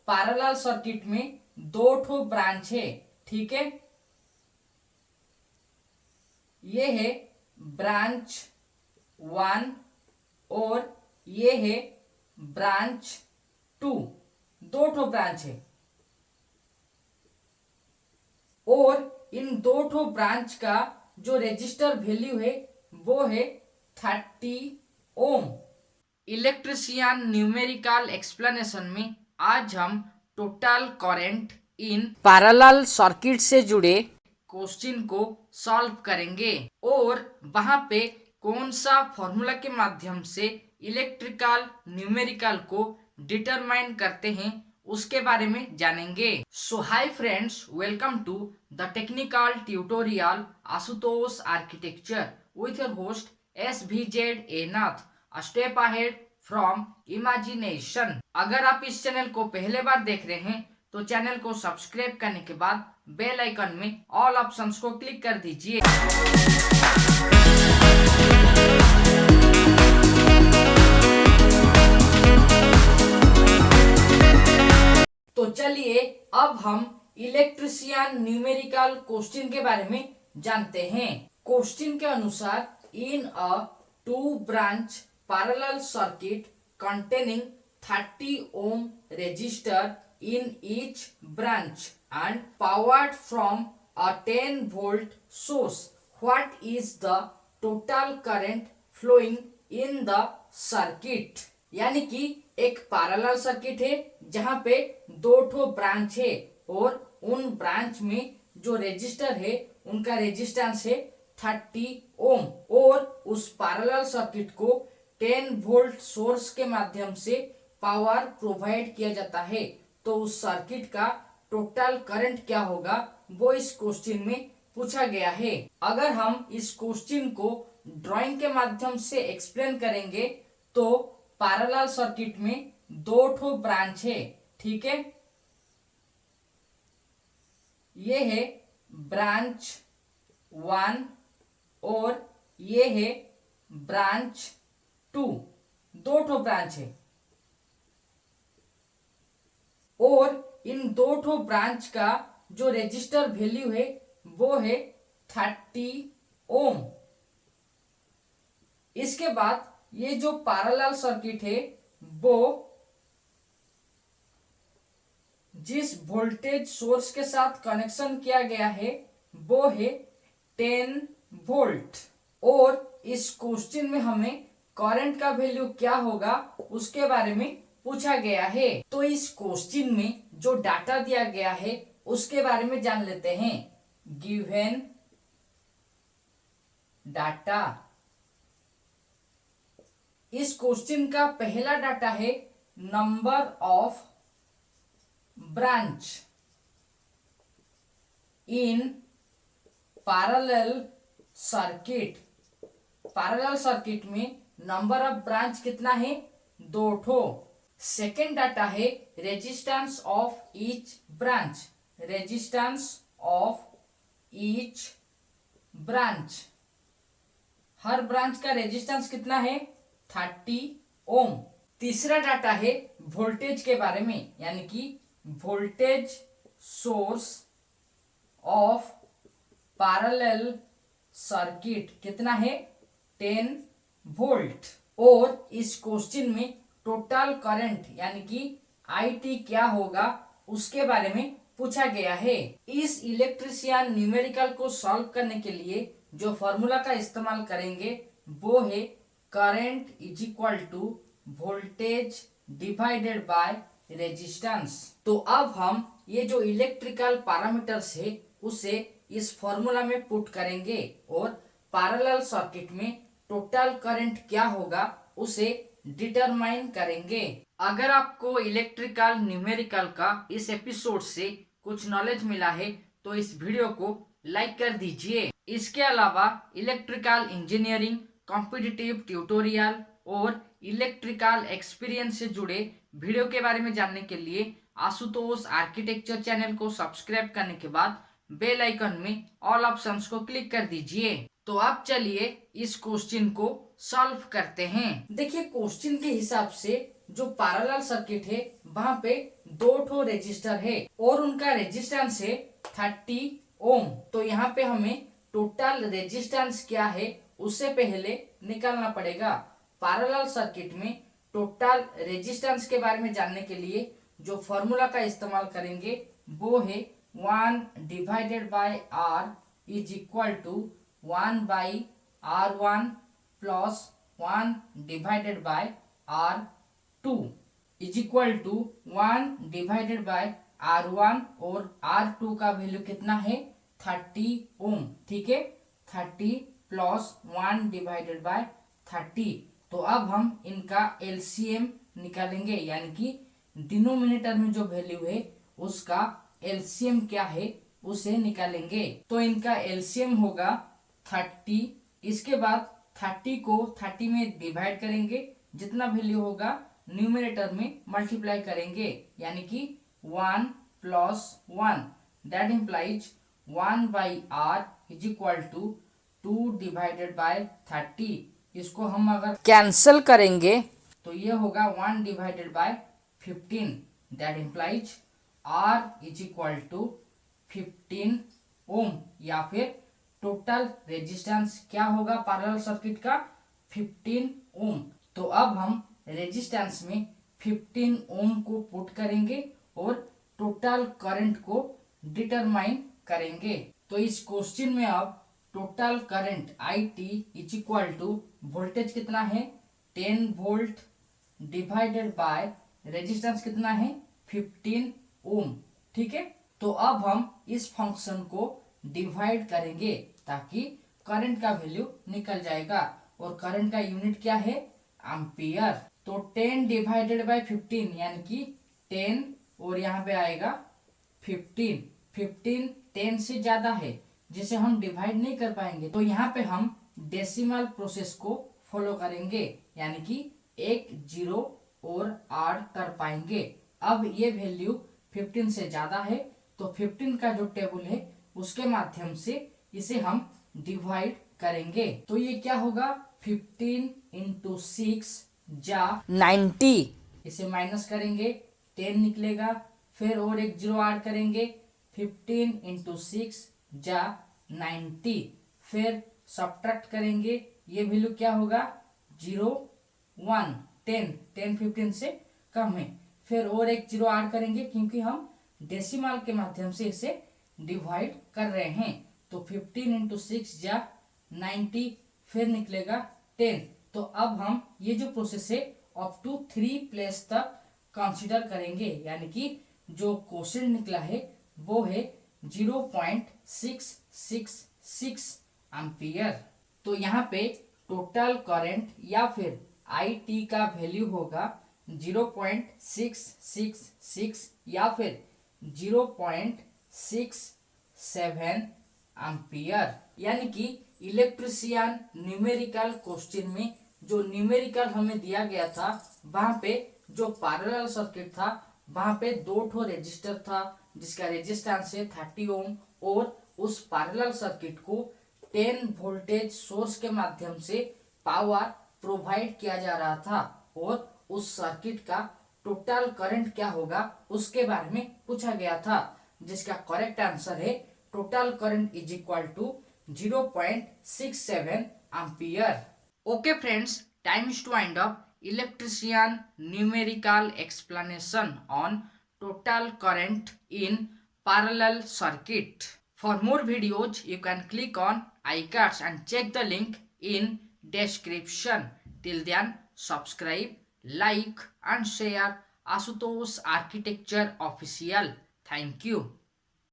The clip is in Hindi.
पैरेलल सर्किट में दो ठो ब्रांच है, ठीक है। ये है ब्रांच 1 और ये है ब्रांच 2, दो ठो ब्रांच है। और इन दो ठो ब्रांच का जो रजिस्टर वैल्यू है वो है 30 ओम। इलेक्ट्रिशियन न्यूमेरिकल एक्सप्लेनेशन में आज हम total current in parallel circuit से जुड़े क्वेश्चन को सॉल्व करेंगे और वहां पे कौन सा फॉर्मूला के माध्यम से इलेक्ट्रिकल न्यूमेरिकल को डिटरमाइन करते हैं उसके बारे में जानेंगे। So hi friends, welcome to the technical tutorial Ashutosh architecture with your host SVZ Nath, a step ahead from imagination। अगर आप इस चैनल को पहले बार देख रहे हैं तो चैनल को सब्सक्राइब करने के बाद बेल आइकन में ऑल ऑप्शंस को क्लिक कर दीजिए। तो चलिए अब हम इलेक्ट्रिशियन न्यूमेरिकल क्वेश्चन के बारे में जानते हैं। क्वेश्चन के अनुसार इन अ 2 branch parallel circuit containing 30 ohm resistor in each branch and powered from a 10 volt source, what is the total current flowing in the circuit? यानी कि एक पैरेलल सर्किट है जहां पे दो ठो ब्रांच है और उन ब्रांच में जो रेजिस्टर है उनका रेजिस्टेंस है 30 ओम और उस पैरेलल सर्किट को 10 वोल्ट सोर्स के माध्यम से पावर प्रोवाइड किया जाता है। तो उस सर्किट का टोटल करंट क्या होगा वो इस क्वेश्चन में पूछा गया है। अगर हम इस क्वेश्चन को ड्राइंग के माध्यम से एक्सप्लेन करेंगे तो पैरेलल सर्किट में दो ठो ब्रांच है, ठीक है। ये है ब्रांच 1 और ये है ब्रांच 2, दो ठो ब्रांच है और इन दो ठो ब्रांच का जो रजिस्टर वैल्यू है वो है 30 ओम। इसके बाद ये जो पैरेलल सर्किट है वो जिस वोल्टेज सोर्स के साथ कनेक्शन किया गया है वो है 10 वोल्ट और इस क्वेश्चन में हमें करंट का वैल्यू क्या होगा उसके बारे में पूछा गया है। तो इस क्वेश्चन में जो डाटा दिया गया है उसके बारे में जान लेते हैं। गिवन डाटा, इस क्वेश्चन का पहला डाटा है number of branch in parallel circuit. Parallel circuit में नंबर ऑफ ब्रांच कितना है, दो ठो। सेकेंड डाटा है resistance of each branch, resistance of each branch, her branch का रेजिस्टेंस कितना है 30 ओम। तीसरा डाटा है वोल्टेज के बारे में, यानी कि voltage source of parallel circuit कितना है 10 वोल्ट। और इस क्वेश्चन में टोटल करंट यानी कि IT क्या होगा उसके बारे में पूछा गया है। इस इलेक्ट्रिशियन न्यूमेरिकल को सॉल्व करने के लिए जो फॉर्मूला का इस्तेमाल करेंगे वो है current is equal to voltage divided by resistance. तो अब हम ये जो इलेक्ट्रिकल पैरामीटर्स है उसे इस फॉर्मूला में पुट करेंगे और पैरेलल सर्किट में टोटल करंट क्या होगा उसे डिटरमाइन करेंगे। अगर आपको इलेक्ट्रिकल न्यूमेरिकल का इस एपिसोड से कुछ नॉलेज मिला है तो इस वीडियो को लाइक कर दीजिए। इसके अलावा इलेक्ट्रिकल इंजीनियरिंग, कॉम्पिटिटिव ट्यूटोरियल और इलेक्ट्रिकल एक्सपीरियंस से जुड़े वीडियो के बारे में जानने के लिए आशुतोष आर्किटेक्चर चैनल को सब्सक्राइब करने के बाद बेल आइकन में ऑल ऑप्शंस को क्लिक कर दीजिए। तो आप चलिए इस क्वेश्चन को सॉल्व करते हैं। देखिए क्वेश्चन के हिसाब से जो पैरेलल सर्किट है वहां पे 2 ठो रेजिस्टर है और उनका रेजिस्टेंस है 30 ओम। तो यहाँ पे हमें टोटल रेजिस्टेंस क्या है उससे पहले निकालना पड़ेगा। पैरेलल सर्किट में टोटल रेजिस्टेंस के बारे में जानने के लिए जो फॉर्मूला का इस्तेमाल करेंगे वो है 1 divided by R is equal to 1 by R1 plus 1 divided by R2 is equal to 1 divided by R1 और R2 का वैल्यू कितना है 30 ओम। ठीक है, 30 प्लस 1 डिवाइडेड बाय 30। तो अब हम इनका एलसीएम निकालेंगे, यानी कि डिनोमिनेटर में जो वैल्यू है उसका एलसीएम क्या है उसे निकालेंगे। तो इनका एलसीएम होगा 30, इसके बाद 30 को 30 में डिवाइड करेंगे, जितना वैल्यू होगा न्यूमरेटर में मल्टीप्लाई करेंगे, यानी कि 1 plus 1 that implies 1 by R is equal to 2 divided by 30। इसको हम अगर कैंसिल करेंगे तो ये होगा 1 divided by 15 that implies R is equal to 15 ohm, या फिर टोटल रेजिस्टेंस क्या होगा पैरेलल सर्किट का 15 ओम। तो अब हम रेजिस्टेंस में 15 ओम को पुट करेंगे और टोटल करंट को डिटरमाइन करेंगे। तो इस क्वेश्चन में अब total current IT is equal to voltage कितना है 10 वोल्ट डिवाइडेड बाय रेजिस्टेंस कितना है 15 ओम। ठीक है, तो अब हम इस फंक्शन को डिवाइड करेंगे ताकि करंट का वैल्यू निकल जाएगा, और करंट का यूनिट क्या है एम्पियर। तो 10 डिवाइडेड बाय 15 यानी कि 10 और यहाँ पे आएगा 15। 15 10 से ज्यादा है जिसे हम डिवाइड नहीं कर पाएंगे, तो यहाँ पे हम डेसिमल प्रोसेस को फॉलो करेंगे, यानी कि एक जीरो और ऐड कर पाएंगे। अब ये वैल्यू 15 से ज्यादा है तो 15 का जो टेबल है उसके माध्यम से इसे हम डिवाइड करेंगे। तो ये क्या होगा 15 इंटू 6 जा 90, इसे माइनस करेंगे 10 निकलेगा, फिर और एक जीरो ऐड करेंगे 15 इंटू 6 जा 90, फिर सब्ट्रैक्ट करेंगे, ये वैल्यू क्या होगा 0 1 10 10 15 से कम है, फिर और एक जीरो ऐड करेंगे क्योंकि हम डेसिमल के माध्यम से इसे डिवाइड कर रहे हैं। तो 15 इंटू 6 जा 90, फिर निकलेगा 10। तो अब हम ये जो प्रोसेस है अप टू 3 प्लेस तक कंसीडर करेंगे, यानी कि जो क्वेश्चन निकला है वो है 0.666 एम्पियर। तो यहाँ पे टोटल करंट या फिर IT का वैल्यू होगा 0.666 या फिर 0.67 एम्पियर। यानी कि इलेक्ट्रीशियन न्यूमेरिकल क्वेश्चन में जो न्यूमेरिकल हमें दिया गया था वहां पे जो पैरेलल सर्किट था वहां पे 2 ठो रेजिस्टर था जिसका रेजिस्टेंस है 30 ओम, और उस पैरेलल सर्किट को 10 वोल्टेज सोर्स के माध्यम से पावर प्रोवाइड किया जा रहा था, और उस सर्किट का टोटल करंट क्या होगा उसके बारे में पूछा गया था, जिसका करेक्ट आंसर है total current is equal to 0.67 ampere. Okay friends, time is to wind up electrician numerical explanation on total current in parallel circuit. For more videos you can click on iCards and check the link in description. Till then, subscribe, like and share Ashutosh Architecture Official. Thank you.